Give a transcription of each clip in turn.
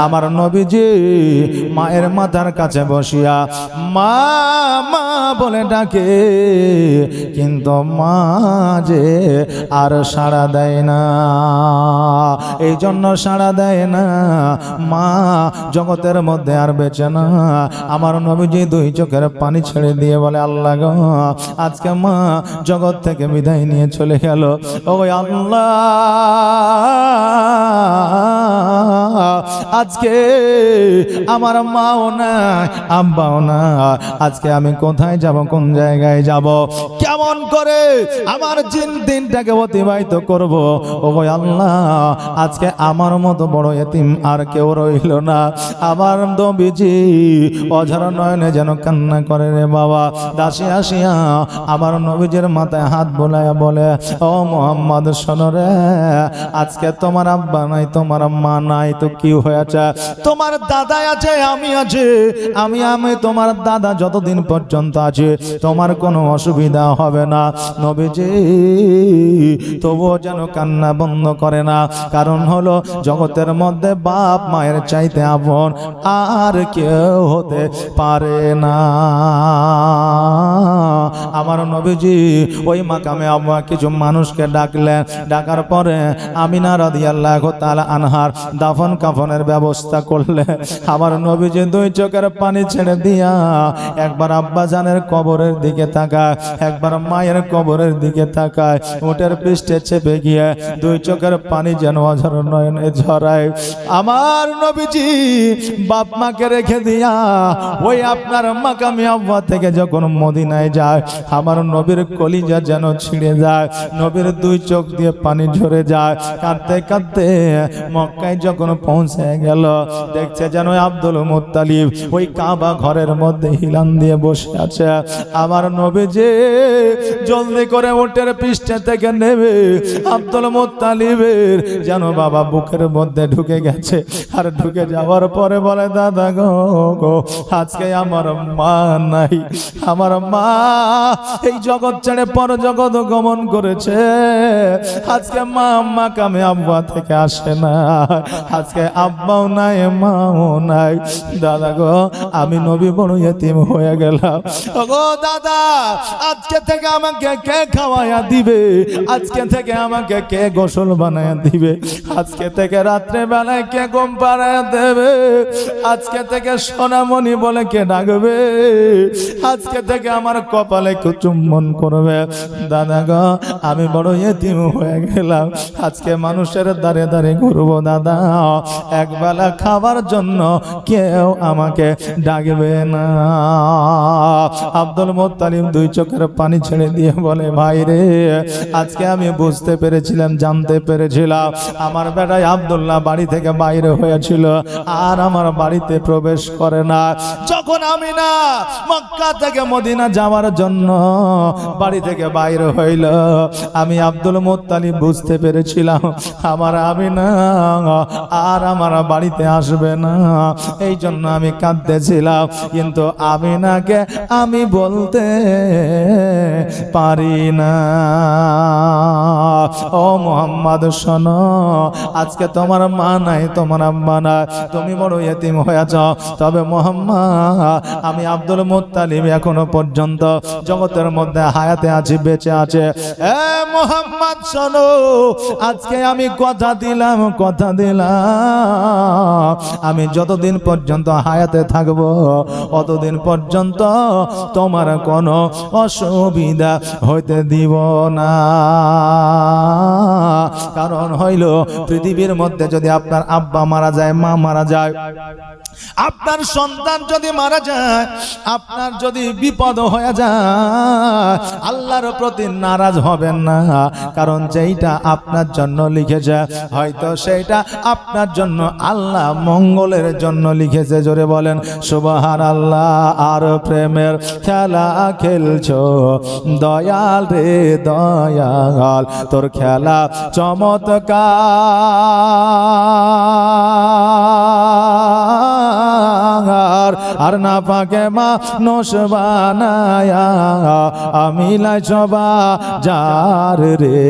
আমার নবীজি মায়ের মাথার কাছে বসিয়া মা মা বলে ডাকে, কিন্তু মা যে আর সাড়া দেয় না। এই জন্য সাড়া দেয় না, মা জগতের মধ্যে আর বেঁচে না। আমার নবীজি দুই চোখের পানি ছেড়ে দিয়ে বলে, আল্লাহ গো, আজকে মা জগৎ থেকে বিদায় নিয়ে চলে গেল। ও আল্লাহ, আজকে আমার মাও নাই, আব্বাও না, আজকে আমি কোথায় যাব, কোন জায়গায় যাব, কেমন করে আমার দিনটাকে অতিবাহিত করব। ও আল্লাহ, আজকে আমার মতো বড় এতিম আর কেউ রইল না। আমার নবীজি অঝর নয়নে যেন কান্না করে রে বাবা। দাসী আসিয়া আমার নবীজির মাথায় হাত বোলাইয়া বলে, ও মোহাম্মদ শোনো রে, আজকে তোমার আব্বা নাই, তোমার মা নাই, তো কি হয়েছে? তোমার দাদা আছে, আমি আছে, আমি তোমার দাদা যতদিন পর্যন্ত আছে তোমার কোনো অসুবিধা হবে না। নবীজি তবুও যেন কান্না বন্ধ করে না। কারণ হলো জগতের মধ্যে বাপ মায়ের চাইতে আপন আর কেউ হতে পারে না। আমার নবীজি ওই মাকামে আব্বা কিছু মানুষকে ডাকলেন। ডাকার পরে আমিনা রাদিয়াল্লাহু তাআলা আনহার দাফন কাফনের ব্যবস্থা করলেন। আমার নবীজি দুই চোখের পানি ছেড়ে দিয়া একবার আব্বা জানের কবরের দিকে তাকায়, একবার মায়ের কবরের দিকে তাকায়। উটের পৃষ্ঠে চেপে গিয়ে দুই চোখের পানি যেন অঝর নয়নে ঝরায়। আমার নবীজি বাপ মাকে রেখে দিয়া ওই আপনার মাকামি আব্বা থেকে যখন মদিনায় যায়, আমার নবীর কলিজা যেন ছিঁড়ে যায়, নবীর দুই চোখ দিয়ে পানি ঝরে যায়। কাঁদতে কাঁদতে মক্কায় যখন পৌঁছে গেল, দেখছে যেন আব্দুল মুত্তালিব ওই কাবা ঘরের মধ্যে হিলান দিয়ে বসে আছে। আমার নবীজি জলদি করে উটের পৃষ্ঠে থেকে নেবে আব্দুল মুত্তালিবের যেন বাবা বুকের মধ্যে ঢুকে গেছে। আর ঢুকে যাওয়ার পরে বলে, দাদা গো, আজকে আমার মা নাই, আমার মা এই জগৎ ছেড়ে পর জগৎ গমন করেছে। আজকে মা মাকামে আব্বা থেকে আসে না, আজকে আব্বাও নাই, মাও নাই। দাদা গো, আমি নবী বড় এতিম হয়ে গেলাম। গো দাদা, আজকে থেকে আমাকে কে খাওয়াইয়া দিবে? আজকে থেকে আমাকে কে গোসল বানাইয়া দিবে? আজকে থেকে রাত্রে বেলায় কে ঘুম পাড়াইয়া দেবে? আজকে থেকে সোনামণি বলে কে ডাকবে? আজকে থেকে আমার কপালে কে চুম্বন করবে? দাদা গো, আমি বড় এতিম হয়ে গেলাম। আজকে মানুষের দাঁড়ে দাঁড়ে ঘুরবো দাদা, একবেলা খাবার জন্য কেউ আমাকে ডাকবে না। আব্দুল মুত্তালিব দুই চোখের পানি ছেড়ে দিয়ে বলে, ভাই রে, আজকে আমি বুঝতে পেরেছিলাম, জানতে পেরেছিলাম আমার বেটায় আব্দুল্লাহ বাড়ি থেকে বাইরে হয়েছিল আর আমার বাড়িতে প্রবেশ করে না। যখন আমি না মক্কা থেকে মদিনা যাওয়ার জন্য বাড়ি থেকে বাইরে হইল, আমি আব্দুল মুত্তালিব বুঝতে পেরেছিলাম আমার আমিনা আর আমার বাড়িতে আসবে না। এই জন্য আমি কাঁদতেছিলাম, কিন্তু আমিনাকে আমি বলতে পারি না। ও মুহাম্মদ শোনো, আজকে তোমার মা নাই, তোমার আম্মা নাই, তুমি বড় এতিম হয়েছ। তবে মুহাম্মদ, আমি আব্দুল মুত্তালিব এখনো পর্যন্ত জগতের মধ্যে হায়াতে আছি, বেঁচে আছে। এ মুহাম্মদ শোনো, আজকে আমি কথা দিলাম, আমি যতদিন পর্যন্ত হায়াতে থাকবো অতদিন পর্যন্ত তোমার কোনো অসুবিধা হইতে দিব না। কারণ হইল, পৃথিবীর মধ্যে যদি আপনার আব্বা মারা যায়, মা মারা যায়, আপনার সন্তান যদি মারা যায়, আপনার যদি বিপদ হয়ে যায়, আল্লাহর প্রতি নারাজ হবেন না। কারণ যেইটা আপনার জন্য লিখেছে, হয়তো সেইটা আপনার জন্য আল্লাহ মঙ্গলের জন্য লিখেছে। জোরে বলেন সুবহানাল্লাহ। আর প্রেমের খেলা খেলছো দয়াল রে দয়াল, তোর খেলা চমৎকার। আর না পাকে মানুষ বানায়া আমি লাইছবা যার রে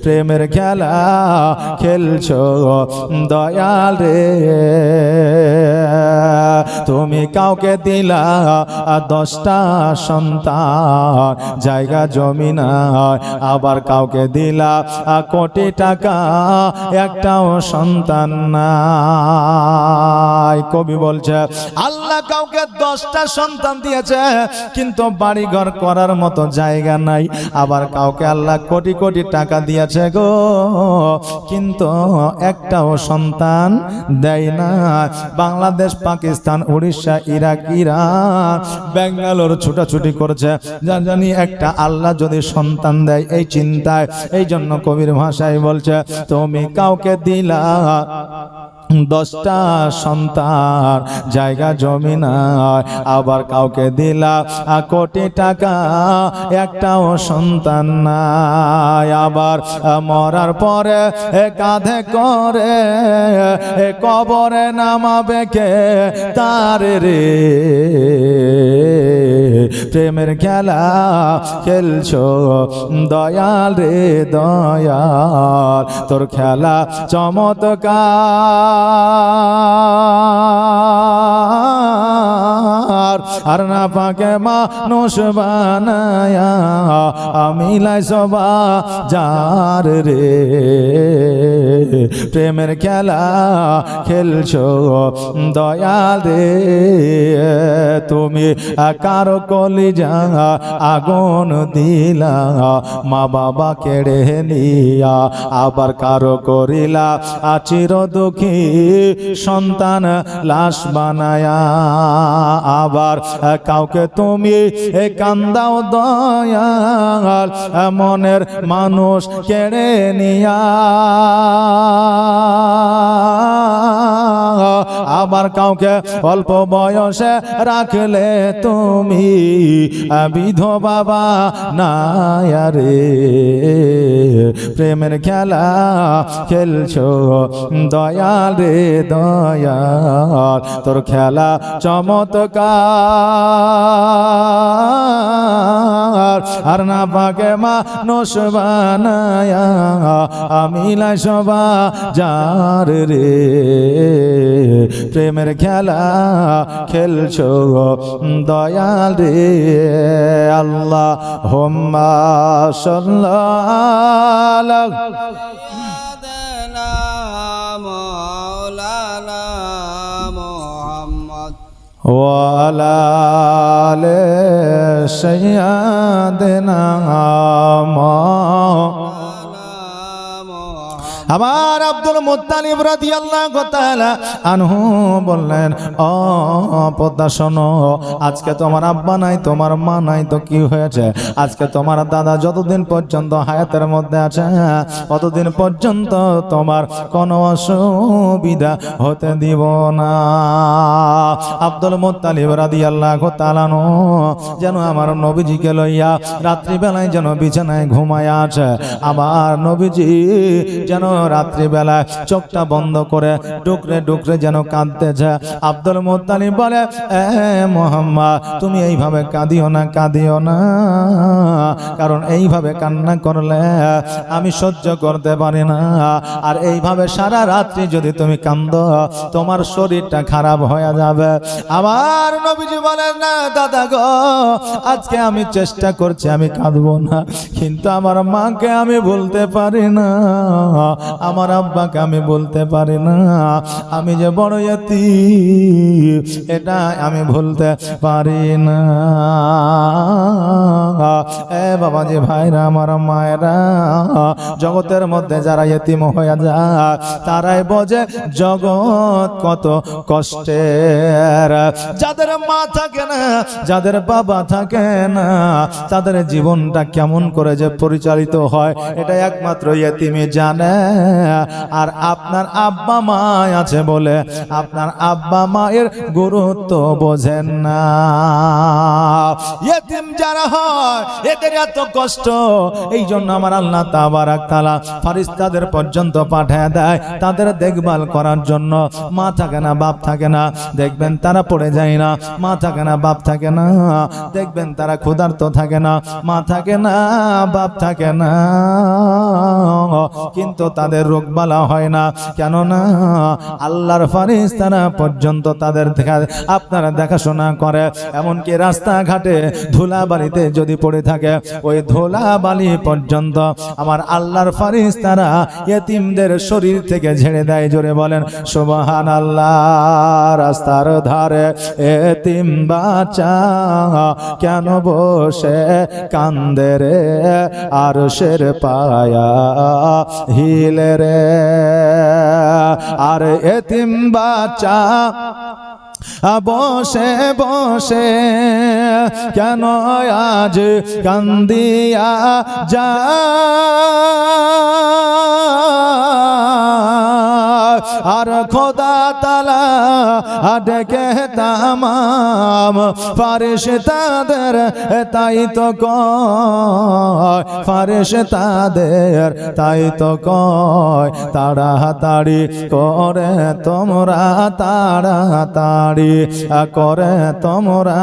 প্রেমের খেলা খেলছো দয়াল রে তুমি কাউকে দিলা 10টা সন্তান জায়গা জমি নাই আবার কাউকে দিলা কোটি টাকা একটাও সন্তান নাই কবি বলছে আল্লাহ কাউকে 10টা সন্তান দিয়েছে কিন্তু বাড়ি ঘর করার মতো জায়গা নাই আবার কাউকে আল্লাহ কোটি কোটি টাকা দিয়েছে গো কিন্তু একটাও সন্তান দেয় না বাংলাদেশ পাকিস্তান উড়িষ্যা ইরাক ইরান বেঙ্গালোর ছুটাছুটি করছে জানি একটা আল্লাহ যদি সন্তান দেয় এই চিন্তায় এই জন্য কবির ভাষায় বলছে তুমি কাউকে দিলা 10টা সন্তান জায়গা জমি নাই আবার কাউকে দিলা কোটি টাকা একটাও সন্তান নাই আবার মরার পরে কাঁধে করে কবরে নামাবে কে তার রে প্রেমের খেলা খেলছো দয়াল রে দয়াল তোর খেলা চমৎকার আর না পাকে মানুষ বানায়া আমি লাইছবা যার রে প্রেমের খেলা খেলছো দয়াল রে তুমি কারো কলিজা আগুন দিলা মা বাবা কেড়ে নিয়া আবার কারো করিলা চির দুঃখী সন্তান লাশ বানায়া আবার কাউকে তুমি কান্দাও দয়াল মনের মানুষ কেড়ে নিয়া আবার কাউকে অল্প বয়সে রাখলে তুমি বিধবা বানায়া রে প্রেমের খেলা খেলছো দয়াল রে দয়াল তোর খেলা চমৎকার আর না পাকে মানুষ বানায়া আমি লাইছবা যার রে প্রেমের খেলা খেলছো দয়াল রে আল্লাহ হুম্মা সাল্লাল্লাহু ওয়ালা আলে সাইয়্যিদিনা আবার আব্দুল মুত্তালিব রাদিয়াল্লাহু তাআলা আনহু বললেন ও পদ্মা শোনো আজকে তোমার আব্বা নাই তোমার মা নাই তো কি হয়েছে আজকে তোমার দাদা যতদিন পর্যন্ত হায়াতের মধ্যে আছে ততদিন পর্যন্ত তোমার কোনো অসুবিধা হতে দিব না আব্দুল মুত্তালিব রাদিয়াল্লাহু তাআলা যেন আমার নবীজিকে লইয়া রাত্রিবেলায় যেন বিছানায় ঘুমায়া আছে আমার নবীজি যেন রাত্রিবেলা চোখটা বন্ধ করে ডুকরে ডুকরে যেন কাঁদতেছে আব্দুল মুত্তালিব বলে এ মুহাম্মদ তুমি এইভাবে কাঁদিও না কারণ এইভাবে কান্না করলে আমি সহ্য করতে পারি না আর এইভাবে সারা রাত্রি যদি তুমি কাঁদো তোমার শরীরটা খারাপ হয়ে যাবে আমার নবীজি বলেন না দাদা গো আজকে আমি চেষ্টা করছি আমি কাঁদবো না কিন্তু আমার মাকে আমি বলতে পারি না আমার আব্বাকে আমি বলতে পারি না আমি যে বড় ইয়াতীম এটা আমি ভুলতে পারি না এ বাবা যে ভাইরা আমার মায়েরা জগতের মধ্যে যারা ইয়াতীম হয়ে যায় তারাই বোঝে জগৎ কত কষ্টের যাদের মা থাকে না যাদের বাবা থাকে না তাদের জীবনটা কেমন করে যে পরিচালিত হয় এটা একমাত্র ইয়াতীমই জানে আর আপনার আব্বা মা আছে বলে আপনার আব্বা মায়ের গুরুত্ব বোঝেন না। ইতিম যারা হয় এদের এত কষ্ট, এই জন্য আমার আল্লাহ তাবারাক তাআলা ফেরেশতাদের পর্যন্ত পাঠিয়ে দেয় তাদের দেখভাল করার জন্য। মা থাকে না বাপ থাকে না, দেখবেন তারা পড়ে যায় না। মা থাকে না বাপ থাকে না, দেখবেন তারা ক্ষুধার্ত থাকে না। মা থাকে না বাপ থাকে না, কিন্তু তাদের রোগবালা হয় না। কেননা আল্লাহর ফেরেশতারা পর্যন্ত তাদের আপনারা দেখাশোনা করে। এমনকি রাস্তাঘাটে ধুলাবালিতে যদি পড়ে থাকে ওই ধুলাবালি পর্যন্ত আমার আল্লাহর ফেরেশতারা ইতিমদের শরীর থেকে ঝেড়ে দেয়। জোরে বলেন সুবহানাল্লাহ। রাস্তার ধারে ইতিম বাচ্চা কেন বসে কান্দে রে, আরশের পায়া হিলে রে। আর ইতিম বাচ্চা বসে বসে কেন আজ কান্দিয়া যা, আর খোদা তাআলা ডেকে তামাম ফেরেশতাদের তাই তো কয়, ফেরেশতাদের তাই তো কয় তাড়াতাড়ি করে তোমরা, তাড়াতাড়ি করে তোমরা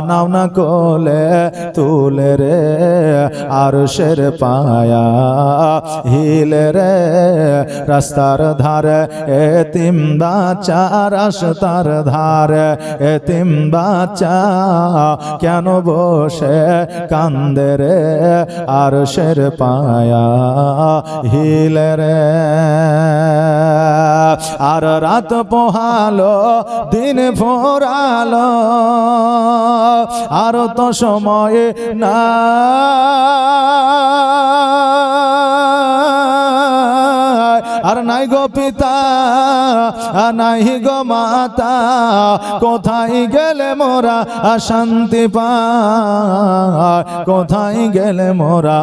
নাও না কোলে তুলে রে, আরশের পায়া হিলে রে। রাস্তার ধারে এতিম বাচ্চা, রাস্তার ধারে এতিম বাচ্চা কেন বসে কান্দে রে, আরশের পায়া হিলে রে। আর রাত পোহালো দিন ফোরালো, আর তো সময় না আর নাই গো পিতা নাই গো মাতা, কোথায় গেলে মোরা শান্তি পায়, কোথায় গেলে মোরা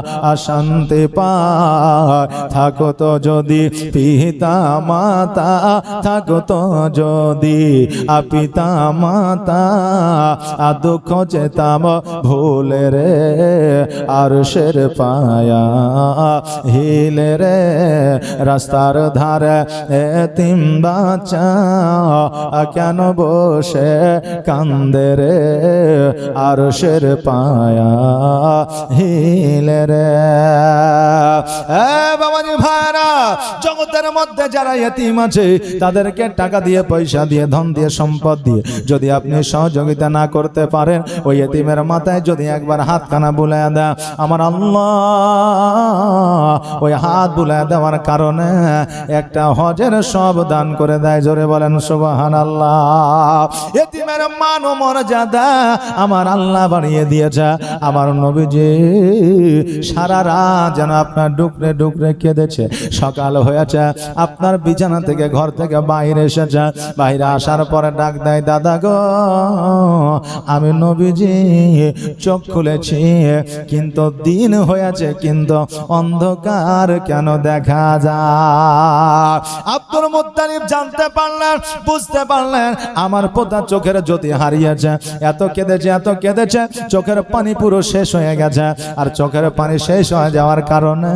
শান্তি পায়। থাকো তো যদি পিতা মাতা, থাকো তো যদি পিতা মাতা, দুঃখ চেতাম ভুলে রে, আরশের পায়া হিলে রে। রাস্তার ধারে এতিম বাচ্চা কেন বসে কান্দে রে, আরশের পায়া হিলে রে। বাবাজি ভাইরা, জগতের মধ্যে যারা এতিম আছে তাদেরকে টাকা দিয়ে, পয়সা দিয়ে, ধন দিয়ে, সম্পদ দিয়ে যদি আপনি সহযোগিতা না করতে পারেন, ওই এতিমের মাথায় যদি একবার হাতখানা বুলায় দেয়, আমার আল্লাহ ওই হাত বুলায় দেওয়ার কারণে একটা হজের সব দান করে দেয়। জোরে বলেন সুবহানাল্লাহ। এতিমের মান ও মর্যাদা আমার আল্লাহ বাড়িয়ে দিয়েছে। আমার নবীজি সারা রাত যেন আপনার ডুকরে ডুকরে কেঁদেছে। সকাল হয়েছে, আপনার বিছানা থেকে, ঘর থেকে বাইরে এসেছে। বাইরে আসার পরে ডাক দেয়, দাদা গো আমি নবীজি চোখ খুলেছি, কিন্তু দিন হয়েছে, কিন্তু অন্ধকার কেন দেখা যায়। আব্দুল মুত্তালিব জানতে পারলেন, বুঝতে পারলেন আমার পোতা চোখের জ্যোতি হারিয়েছে। এত কেঁদেছে, এত কেঁদেছে, চোখের পানি পুরো শেষ হয়ে গেছে। আর চোখের পানি শেষ হয়ে যাওয়ার কারণে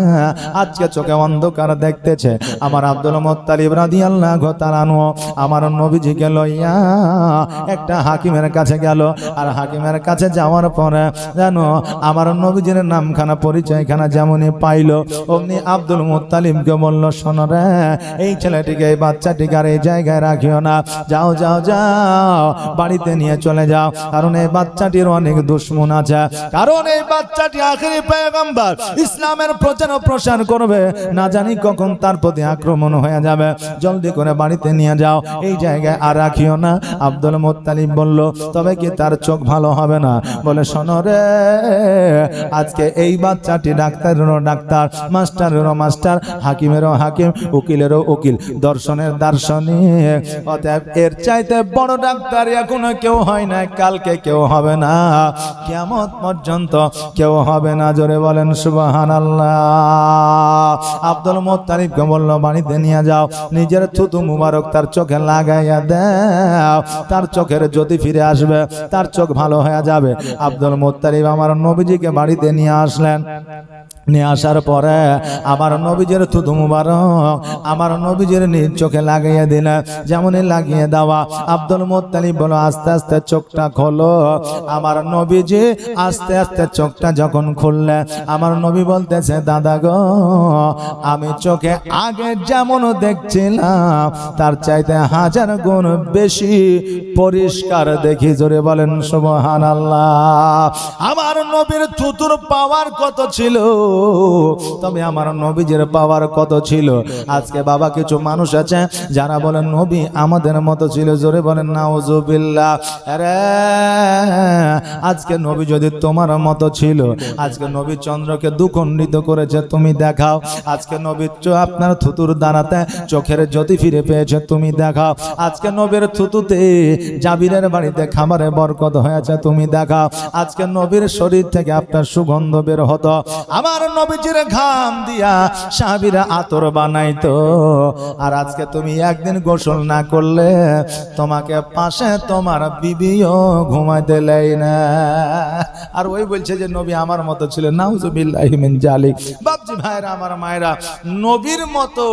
আজকে চোখে অন্ধকার দেখতেছে। আমার আব্দুল মুত্তালিব রাদিয়াল্লাহু তাআলা আনহু আমার নবীজিকে লইয়া একটা হাকিমের কাছে গেল। আর হাকিমের কাছে যাওয়ার পরে জানো আমার নবীজির নামখানা, পরিচয়খানা যেমনই পাইল, অমনি আব্দুল মুত্তালিবকে বলল, শোনো রে, এই ছেলেটিকে, এই বাচ্চাটিকে আর এই জায়গায় রাখিও না, যাও যাও যাও বাড়িতে নিয়ে চলে যাও, কারণ এই বাচ্চাটির অনেক দুশমন আছে, কারণ এই বাচ্চাটি আখেরি পয়গম্বর, ইসলামের প্রচার ও প্রসার করবে, না জানি কখন তার প্রতি আক্রমণ হয়ে যাবে, জলদি করে বাড়িতে নিয়ে যাও, এই জায়গায় আর রাখিও না। আব্দুল মুত্তালিব বলল, তবে কি তার চোখ ভালো হবে না? বলে, শোনো রে, আজকে এই বাচ্চাটি ডাক্তারেরও ডাক্তার, মাস্টারেরও মাস্টার, হাকিমেরও হাকিম, উকিলেরও উকিল, দর্শনের দার্শনিক, অতএব এর চাইতে বড় ডাক্তার এখনো কেউ হয় না, কালকে কেউ হবে না, কিয়ামত পর্যন্ত কেউ হবে না। জোরে বলেন সুবহানাল্লাহ। আব্দুল মুত্তালিবকে বলল বাড়িতে নিয়ে যাও, নিজের থুতু মুবারক তার চোখে লাগাইয়া দাও, তার চোখের জ্যোতি ফিরে আসবে, তার চোখ ভালো হয়ে যাবে। আব্দুল মুত্তালিব আমার নবীজিকে বাড়িতে নিয়ে আসলেন। নিয়ে আসার পরে আমার নবীজের থুতু মুবারক আমার নবীজের নিজ চোখে লাগিয়ে দিলেন। যেমনই লাগিয়ে দেওয়া, আব্দুল মুত্তালিব বলো আস্তে আস্তে চোখটা খোলো। আমার নবীজি আস্তে আস্তে চোখটা যখন খুললেন, আমার নবী বলতেছে দাদা গো, আমি চোখে আগে যেমন দেখছিলাম তার চাইতে 1000 গুণ বেশি পরিষ্কার দেখি। জোরে বলেন সুবহানাল্লাহ। আমার নবীর থুতুর পাওয়ার কত ছিল, তবে আমার নবীজির পাওয়ার কত ছিল। আজকে বাবা কিছু মানুষ আছে যারা বলেন নবী আমাদের মতো ছিল। জোরে বলেন নাউজুবিল্লাহ। আরে আজকে নবী যদি তোমার মতো ছিল, আজকে নবী চন্দ্রকে দুখণ্ডিত করেছে, তুমি দেখাও। আজকে নবী আপনার থুতুর দ্বারাতে চোখের জ্যোতি ফিরে পেয়েছে, তুমি দেখাও। আজকে নবীর থুতুতে জাবিরের বাড়িতে খাবারে বরকত হয়েছে, তুমি দেখাও। আজকে নবীর শরীর থেকে আপনার সুগন্ধ বের হতো, আমার নবীজির ঘাম দিয়া সাহাবীরা আতর বানাইতো। আর আজকে তুমি একদিন গোসল না করলে তোমাকে পাশে তোমার বিবিও ঘুমাইতে দেয় না। আর ওই বলছে যে নবী আমার মতো ছিল। নাউজুবিল্লাহি মিন জালিক। বাপজি ভাইরা, আমার মায়েরা, নবীর মতো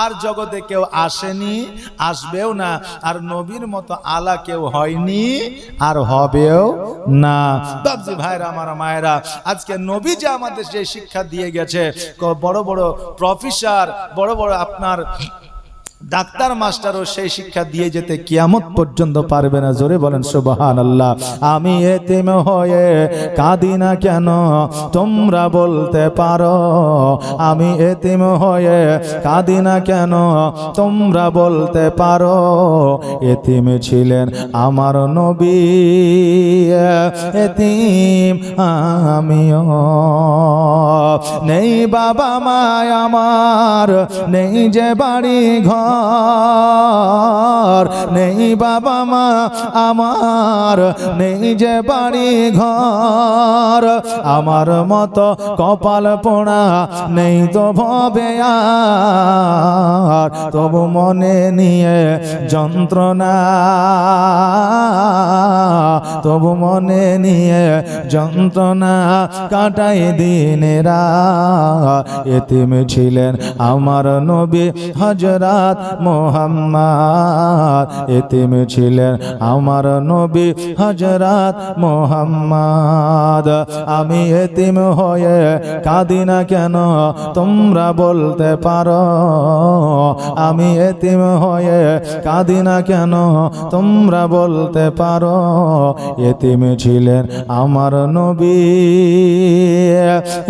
আর জগতে কেউ আসেনি, আসবেও না। আর নবীর মতো আলা কেউ হয়নি আর হবেও না। বাপজি ভাইরা, আমার মায়েরা, আজকে নবী যে আমাদের যে শিক্ষা দিয়ে গেছে, বড় বড় প্রফেসর, বড় বড় আপনার ডাক্তার মাস্টারও সেই শিক্ষা দিয়ে যেতে কিয়ামত পর্যন্ত পারবে না। জোরে বলেন সুবহানাল্লাহ। আমি এতিম হয়ে কাঁদি না কেন তোমরা বলতে পারো, আমি এতিম হয়ে কাঁদি না কেন তোমরা বলতে পারো। এতিম ছিলেন আমার নবী, এতিম আমিও। নেই বাবা মা আমার, নেই যে বাড়ি ঘর, নেই বাবা মা আমার, নেই যে বাড়ি ঘর। আমার মতো কপাল পোড়া নেই তো ভবে আর, তবু মনে নিয়ে যন্ত্রণা, তবু মনে নিয়ে যন্ত্রণা কাটাই দিনেরা। এতিম ছিলেন আমার নবী হযরত মুহাম্মদ, এতিম ছিলেন আমার নবী হযরত মুহাম্মদ। আমি এতিম হয়ে কাঁদি না কেন তোমরা বলতে পারো, আমি এতিম হয়ে কাঁদি না কেন তোমরা বলতে পারো। এতিম ছিলেন আমার নবী,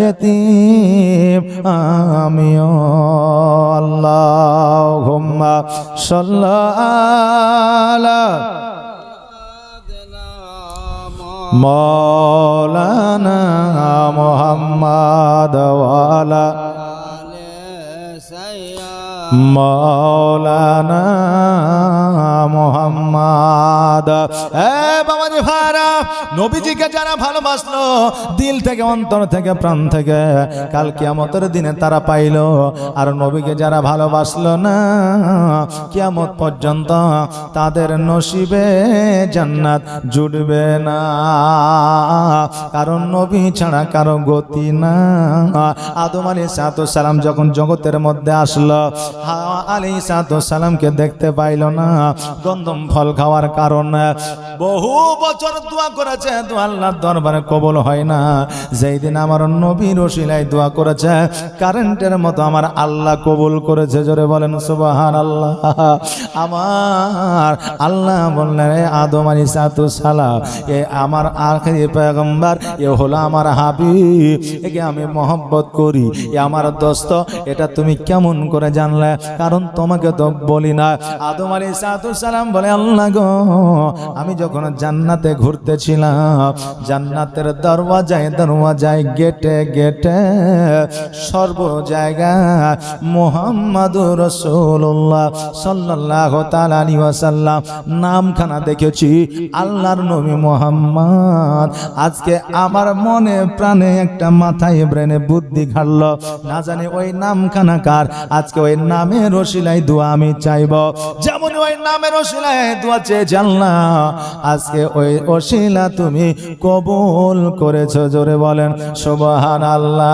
এতিম আমিও। আল্লাহুম্মা সাল্লি আলা মাওলানা মুহাম্মদ ওয়া আলা মাওলানা মুহাম্মদ। বাবাজি ভাইরা, নবীজিকে যারা ভালোবাসলো দিল থেকে, অন্তর থেকে, প্রাণ থেকে, কাল কিয়ামতের দিনে তারা পাইলো। আর নবীকে যারা ভালোবাসলো না, কিয়ামত পর্যন্ত তাদের নসিবে জান্নাত জুড়বে না। কারণ নবী ছাড়া কারো গতি না। আদম আলাইহিস সালাম যখন জগতের মধ্যে আসলো, হাওয়া আলাইহিস সালামকে দেখতে পাইল না। গন্ধম ফল খাওয়ার কারণে বহু বছর দোয়া করেছে, তো আল্লাহর দরবারে কবুল হয় না। যেই দিন আমার নবীর ওসিলায় দোয়া করেছে, কারেন্টের মতো আমার আল্লাহ কবুল করেছে। জোরে বলেন সুবহানাল্লাহ। আমার আল্লাহ বললেন, আদম আলাইহিস সালাম এ আমার আখেরি পয়গম্বর, এ হলো আমার হাবিব, একে আমি মহব্বত করি, এ আমার দোস্ত। এটা তুমি কেমন করে জানলে? কারণ তোমাকে তো বলি না। আদম আলাইহিস সালাম বলে, আল্লাহ গো, আমি যখন জান্নাতে ঘুরতেছিলাম, জান্নাতের দরওয়াজায় গেটে গেটে সর্ব জায়গায় মুহাম্মাদুর রাসূলুল্লাহ সাল্লাল্লাহু তাআলা আলাইহি ওয়াসাল্লাম নামখানা দেখেছি, আল্লাহর নবী মুহাম্মদ। আজকে আমার মনে প্রাণে একটা মাথায় ব্রেনে বুদ্ধি ঘাটল, না জানি ওই নামখানা কার। আজকে ওই নামের ওসিলায় দোয়া আমি চাইব, যেমন ওই নামের ওসিলায় দোয়া চেয়েছি আল্লাহ, আজকে ওই ওসিলা তুমি কবুল করেছো। জোরে বলেন সুবহানাল্লাহ।